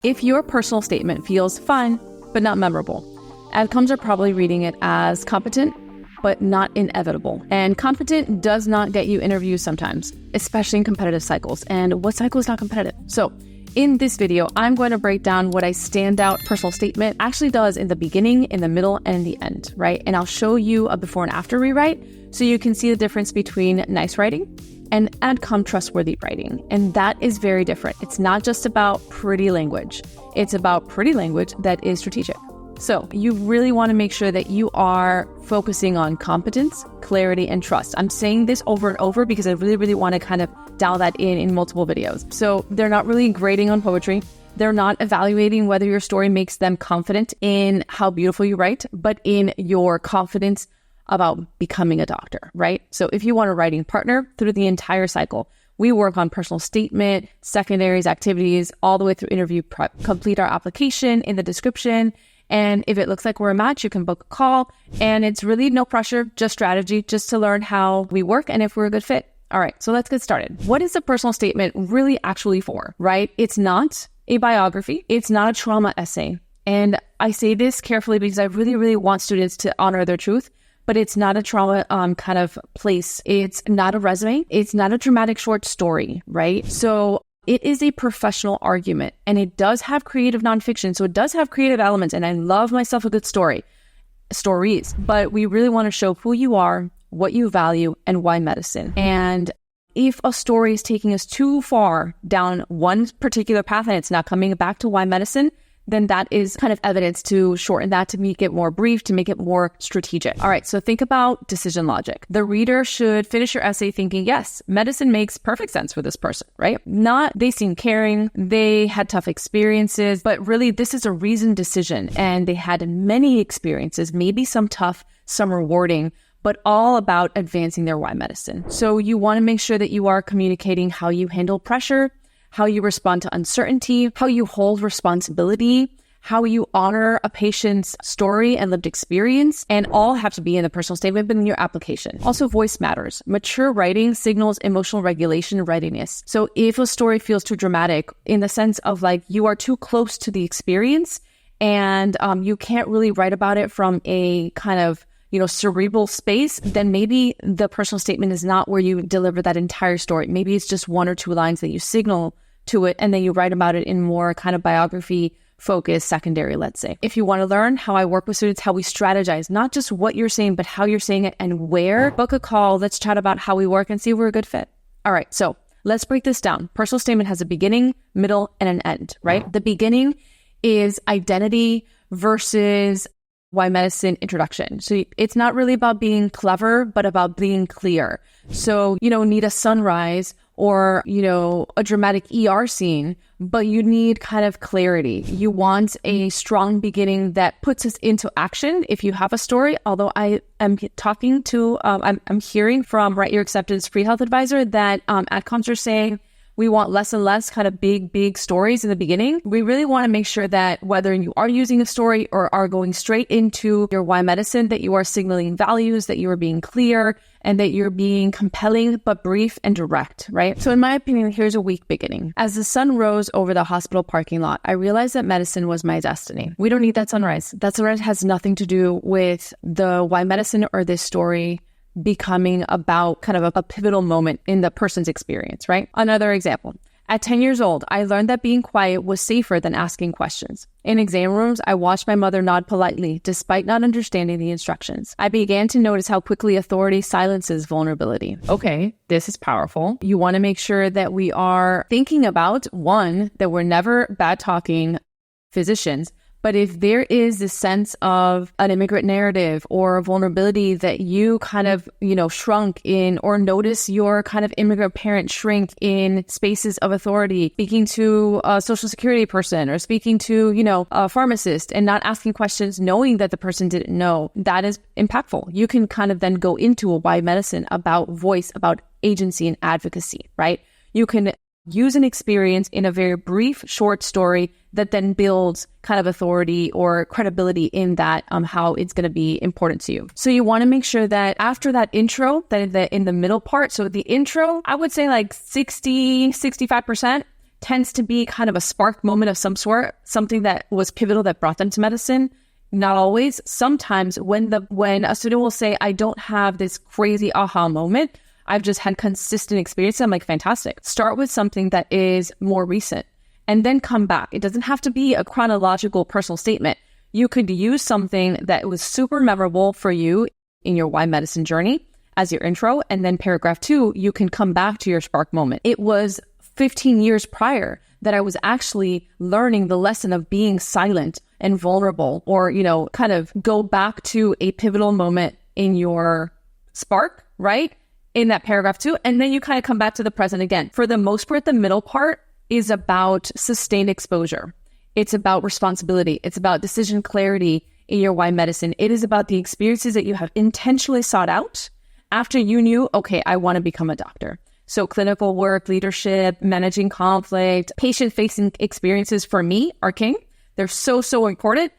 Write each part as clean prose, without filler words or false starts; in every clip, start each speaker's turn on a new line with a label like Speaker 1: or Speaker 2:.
Speaker 1: If your personal statement feels fun, but not memorable, adcoms are probably reading it as competent, but not inevitable. And competent does not get you interviews sometimes, especially in competitive cycles. And what cycle is not competitive? So in this video, I'm going to break down what a standout personal statement actually does in the beginning, in the middle, and the end, right? And I'll show you a before and after rewrite so you can see the difference between nice writing and adcom trustworthy writing. And that is very different. It's not just about pretty language. It's about pretty language that is strategic. So you really want to make sure that you are focusing on competence, clarity, and trust. I'm saying this over and over because I really want to kind of dial that in multiple videos. So they're not really grading on poetry. They're not evaluating whether your story makes them confident in how beautiful you write, but in your confidence about becoming a doctor, right? So if you want a writing partner through the entire cycle, we work on personal statement, secondaries, activities, all the way through interview prep. Complete our application in the description. And if it looks like we're a match, you can book a call. And it's really no pressure, just strategy, just to learn how we work and if we're a good fit. All right, so let's get started. What is a personal statement really actually for, right? It's not a biography. It's not a trauma essay. And I say this carefully because I really want students to honor their truth. But it's not a trauma kind of place. It's not a resume. It's not a dramatic short story, right? So it is a professional argument, and it does have creative nonfiction. So it does have creative elements, and I love myself a good stories. But we really want to show who you are, what you value, and why medicine. And if a story is taking us too far down one particular path and it's not coming back to why medicine, then that is kind of evidence to shorten that, to make it more brief, to make it more strategic. All right, so think about decision logic. The reader should finish your essay thinking, yes, medicine makes perfect sense for this person, right? Not they seem caring, they had tough experiences, but really this is a reasoned decision and they had many experiences, maybe some tough, some rewarding, but all about advancing their why medicine. So you want to make sure that you are communicating how you handle pressure, how you respond to uncertainty, how you hold responsibility, how you honor a patient's story and lived experience, and all have to be in the personal statement, but in your application. Also, voice matters. Mature writing signals emotional regulation and readiness. So if a story feels too dramatic in the sense of like you are too close to the experience and you can't really write about it from a kind of cerebral space, then maybe the personal statement is not where you deliver that entire story. Maybe it's just one or two lines that you signal to it, and then you write about it in more kind of biography focused secondary, let's say. If you want to learn how I work with students, how we strategize, not just what you're saying, but how you're saying it and where, book a call. Let's chat about how we work and see if we're a good fit. All right, so let's break this down. Personal statement has a beginning, middle, and an end, right? The beginning is identity versus why medicine introduction. So it's not really about being clever, but about being clear. So you don't need a sunrise or, a dramatic ER scene, but you need kind of clarity. You want a strong beginning that puts us into action if you have a story. Although I am talking to, I'm hearing from Write Your Acceptance free health advisor that adcoms are saying, we want less and less kind of big stories in the beginning. We really want to make sure that whether you are using a story or are going straight into your why medicine, that you are signaling values, that you are being clear, and that you're being compelling but brief and direct, right? So in my opinion, here's a weak beginning. As the sun rose over the hospital parking lot, I realized that medicine was my destiny. We don't need that sunrise. That sunrise has nothing to do with the why medicine or this story becoming about kind of a pivotal moment in the person's experience, right? Another example. At 10 years old, I learned that being quiet was safer than asking questions. In exam rooms, I watched my mother nod politely, despite not understanding the instructions. I began to notice how quickly authority silences vulnerability. Okay, this is powerful. You want to make sure that we are thinking about, one, that we're never bad-talking physicians, but if there is this sense of an immigrant narrative or vulnerability that you kind of, shrunk in, or notice your kind of immigrant parent shrink in spaces of authority, speaking to a social security person or speaking to, a pharmacist and not asking questions, knowing that the person didn't know, that is impactful. You can kind of then go into a why medicine about voice, about agency and advocacy, right? You can use an experience in a very brief, short story that then builds kind of authority or credibility in that, how it's going to be important to you. So you want to make sure that after that intro, that in the middle part, so the intro, I would say like 65%, tends to be kind of a spark moment of some sort, something that was pivotal that brought them to medicine. Not always. Sometimes when a student will say, I don't have this crazy aha moment, I've just had consistent experience. I'm like, fantastic. Start with something that is more recent and then come back. It doesn't have to be a chronological personal statement. You could use something that was super memorable for you in your why medicine journey as your intro. And then paragraph 2, you can come back to your spark moment. It was 15 years prior that I was actually learning the lesson of being silent and vulnerable, or, kind of go back to a pivotal moment in your spark, right? In that paragraph 2. And then you kind of come back to the present again. For the most part, the middle part is about sustained exposure. It's about responsibility. It's about decision clarity in your why medicine. It is about the experiences that you have intentionally sought out after you knew, okay, I want to become a doctor. So clinical work, leadership, managing conflict, patient-facing experiences for me are king. They're so, so important.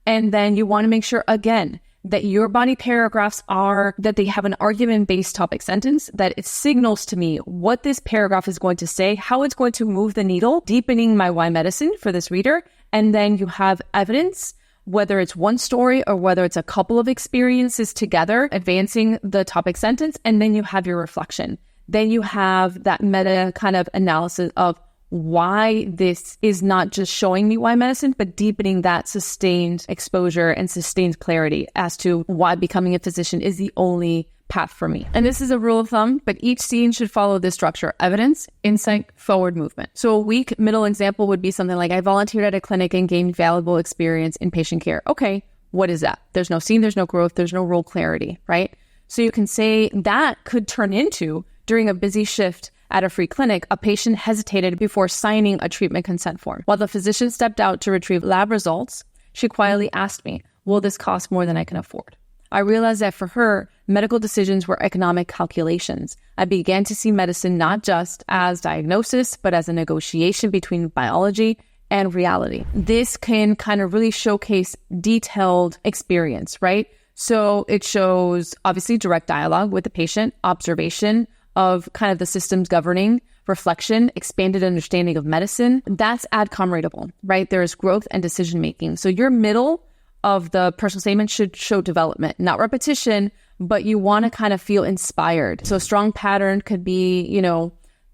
Speaker 1: And then you want to make sure, again, that your body paragraphs that they have an argument-based topic sentence, that it signals to me what this paragraph is going to say, how it's going to move the needle, deepening my why medicine for this reader. And then you have evidence, whether it's one story or whether it's a couple of experiences together, advancing the topic sentence. And then you have your reflection. Then you have that meta kind of analysis of why this is not just showing me why medicine, but deepening that sustained exposure and sustained clarity as to why becoming a physician is the only path for me. And this is a rule of thumb, but each scene should follow this structure: evidence, insight, forward movement. So a weak middle example would be something like, I volunteered at a clinic and gained valuable experience in patient care. Okay, what is that? There's no scene, there's no growth, there's no role clarity, right? So you can say that could turn into, during a busy shift at a free clinic, a patient hesitated before signing a treatment consent form. While the physician stepped out to retrieve lab results, she quietly asked me, will this cost more than I can afford? I realized that for her, medical decisions were economic calculations. I began to see medicine not just as diagnosis, but as a negotiation between biology and reality. This can kind of really showcase detailed experience, right? So it shows obviously direct dialogue with the patient, observation of kind of the systems governing, reflection, expanded understanding of medicine. That's adcom rateable, right? There is growth and decision making. So your middle of the personal statement should show development, not repetition, but you want to kind of feel inspired. So a strong pattern could be,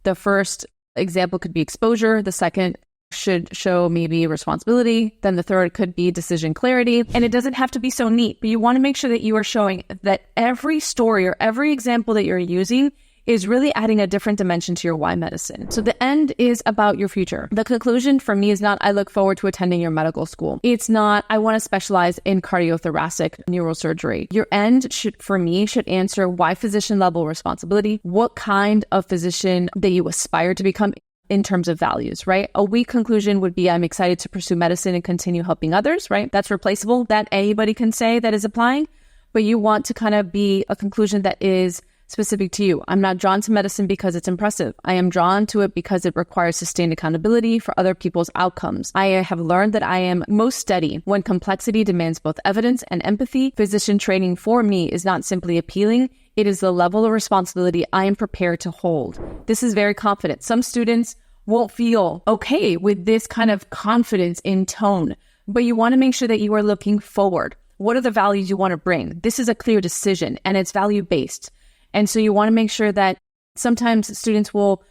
Speaker 1: the first example could be exposure. The second should show maybe responsibility. Then the third could be decision clarity. And it doesn't have to be so neat, but you want to make sure that you are showing that every story or every example that you're using is really adding a different dimension to your why medicine. So the end is about your future. The conclusion for me is not, I look forward to attending your medical school. It's not, I want to specialize in cardiothoracic neurosurgery. Your end should answer why physician level responsibility, what kind of physician that you aspire to become in terms of values, right? A weak conclusion would be, I'm excited to pursue medicine and continue helping others, right? That's replaceable. That anybody can say that is applying, but you want to kind of be a conclusion that is specific to you. I'm not drawn to medicine because it's impressive. I am drawn to it because it requires sustained accountability for other people's outcomes. I have learned that I am most steady when complexity demands both evidence and empathy. Physician training for me is not simply appealing. It is the level of responsibility I am prepared to hold. This is very confident. Some students won't feel okay with this kind of confidence in tone, but you want to make sure that you are looking forward. What are the values you want to bring? This is a clear decision and it's value-based. And so you want to make sure that sometimes students will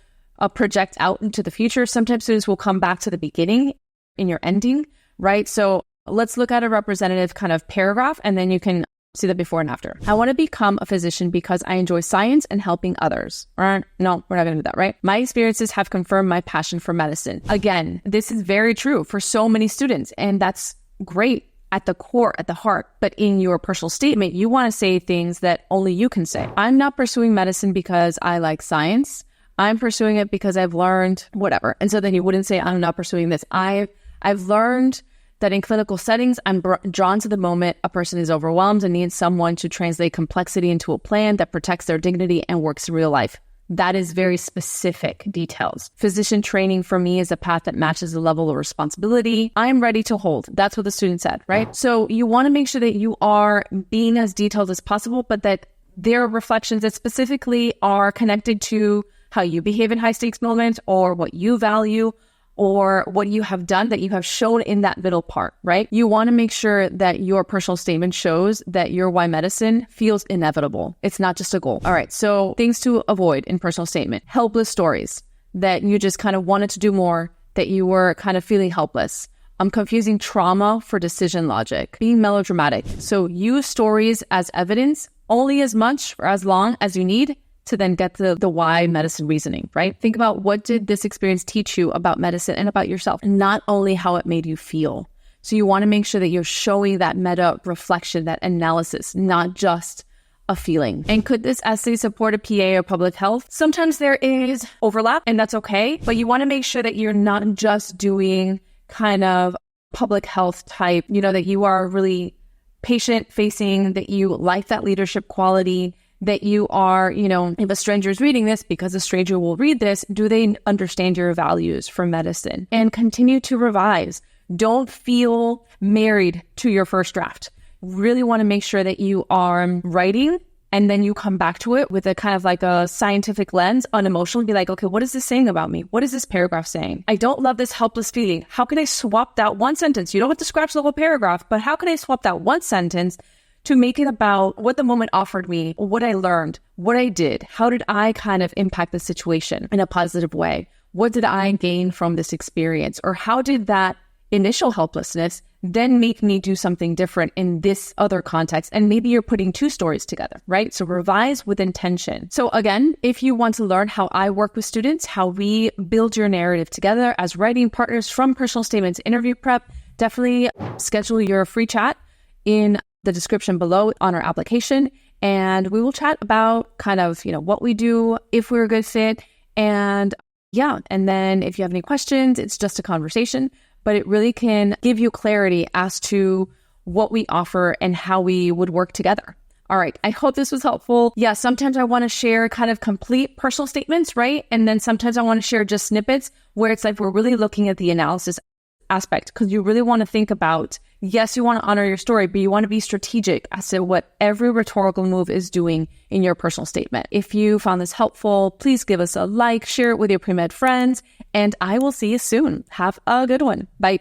Speaker 1: project out into the future. Sometimes students will come back to the beginning in your ending, right? So let's look at a representative kind of paragraph, and then you can see the before and after. I want to become a physician because I enjoy science and helping others. No, we're not going to do that, right? My experiences have confirmed my passion for medicine. Again, this is very true for so many students, and that's great. At the core, at the heart, but in your personal statement, you want to say things that only you can say. I'm not pursuing medicine because I like science. I'm pursuing it because I've learned whatever. And so then you wouldn't say, I'm not pursuing this. I've learned that in clinical settings, I'm drawn to the moment a person is overwhelmed and needs someone to translate complexity into a plan that protects their dignity and works in real life. That is very specific details. Physician training for me is a path that matches the level of responsibility I'm ready to hold. That's what the student said, right? So you want to make sure that you are being as detailed as possible, but that there are reflections that specifically are connected to how you behave in high stakes moments or what you value or what you have done that you have shown in that middle part, right? You want to make sure that your personal statement shows that your why medicine feels inevitable. It's not just a goal. All right, so things to avoid in personal statement. Helpless stories, that you just kind of wanted to do more, that you were kind of feeling helpless. Confusing trauma for decision logic. Being melodramatic. So use stories as evidence only as much or as long as you need to then get the why medicine reasoning, right? Think about, what did this experience teach you about medicine and about yourself, and not only how it made you feel. So you want to make sure that you're showing that meta reflection, that analysis, not just a feeling. And could this essay support a PA or public health? Sometimes there is overlap, and that's okay, but you want to make sure that you're not just doing kind of public health type, that you are really patient facing, that you like that leadership quality, that you are, if a stranger is reading this, because a stranger will read this, do they understand your values for medicine? And continue to revise. Don't feel married to your first draft. Really want to make sure that you are writing and then you come back to it with a kind of like a scientific lens, unemotional, and be like, okay, what is this saying about me? What is this paragraph saying? I don't love this helpless feeling. How can I swap that one sentence? You don't have to scratch the whole paragraph, but how can I swap that one sentence to make it about what the moment offered me, what I learned, what I did? How did I kind of impact the situation in a positive way? What did I gain from this experience? Or how did that initial helplessness then make me do something different in this other context? And maybe you're putting two stories together, right? So revise with intention. So again, if you want to learn how I work with students, how we build your narrative together as writing partners from personal statement to interview prep, definitely schedule your free chat in the description below on our application. And we will chat about kind of, what we do, if we're a good fit. And then if you have any questions, it's just a conversation, but it really can give you clarity as to what we offer and how we would work together. All right, I hope this was helpful. Yeah, sometimes I want to share kind of complete personal statements, right? And then sometimes I want to share just snippets where it's like we're really looking at the analysis aspect, because you really want to think about, yes, you want to honor your story, but you want to be strategic as to what every rhetorical move is doing in your personal statement. If you found this helpful, please give us a like, share it with your pre-med friends, and I will see you soon. Have a good one. Bye.